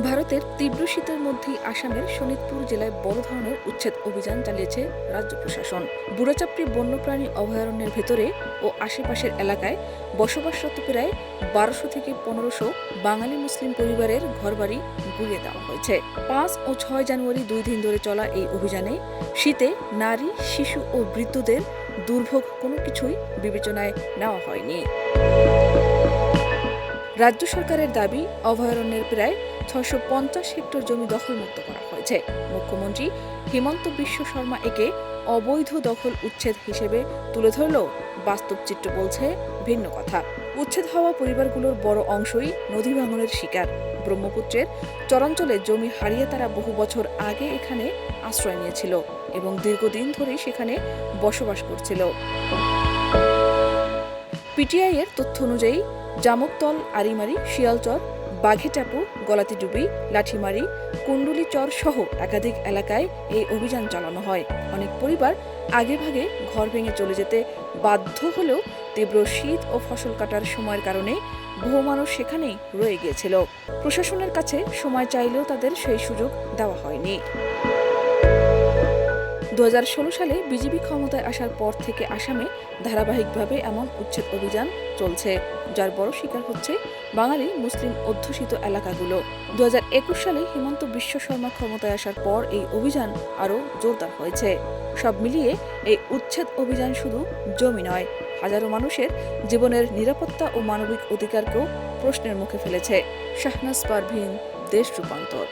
ভারতের তীব্র শীতের মধ্যেই আসামের শোনিতপুর জেলায় বড় ধরনের উচ্ছেদ অভিযান চালিয়েছে রাজ্য প্রশাসন। বুড়াচাপড়ি বন্যপ্রাণী অভয়ারণ্যের ভেতরে ও আশেপাশের এলাকায় বসবাসরত প্রায় ১২০০ থেকে ১৫০০ বাঙালি মুসলিম পরিবারের ঘরবাড়ি গুড়িয়ে দেওয়া হয়েছে। ৫ ও ৬ জানুয়ারি ২ দিন ধরে চলা এই অভিযানে শীতে নারী, শিশু ও বৃদ্ধদের দুর্ভোগ কোনো কিছুই বিবেচনায় নেওয়া হয়নি। রাজ্য সরকারের দাবি, অভয়ারণ্যের প্রায় ৬৫০ হেক্টর জমি দখলমুক্ত করা হয়েছে। মুখ্যমন্ত্রী হিমন্ত বিশ্ব শর্মা একে অবৈধ দখল উচ্ছেদ হিসেবে তুলে ধরলেও বাস্তব চিত্র বলছে ভিন্ন কথা। উচ্ছেদ হওয়া পরিবারগুলোর বড় অংশই নদী ভাঙনের শিকার। ব্রহ্মপুত্রের চরাঞ্চলে জমি হারিয়ে তারা বহু বছর আগে এখানে আশ্রয় নিয়েছিল এবং দীর্ঘদিন ধরে সেখানে বসবাস করছিল। পিটিআই এর তথ্য অনুযায়ী জামুকতল, আরিমারি, শিয়ালচর, বাঘেটাপু, গলাতিডুবি, লাঠিমারি, কুণ্ডুলিচর সহ একাধিক এলাকায় এই অভিযান চালানো হয়। অনেক পরিবার আগেভাগে ঘর ভেঙে চলে যেতে বাধ্য হলেও তীব্র শীত ও ফসল কাটার সময়ের কারণে বহু মানুষ সেখানেই রয়ে গিয়েছিল। প্রশাসনের কাছে সময় চাইলেও তাদের সেই সুযোগ দেওয়া হয়নি। ২০১৬ সালে বিজেপি ক্ষমতায় আসার পর থেকে আসামে ধারাবাহিকভাবে এমন উচ্ছেদ অভিযান চলছে, যার বড় শিকার হচ্ছে বাঙালি মুসলিম অধ্যুষিত এলাকাগুলো। ২০২১ সালে হিমন্ত বিশ্ব শর্মা ক্ষমতায় আসার পর এই অভিযান আরও জোরদার হয়েছে। সব মিলিয়ে এই উচ্ছেদ অভিযান শুধু জমি নয়, হাজারো মানুষের জীবনের নিরাপত্তা ও মানবিক অধিকারকেও প্রশ্নের মুখে ফেলেছে। শাহনাজ পারভীন, দেশ রূপান্তর।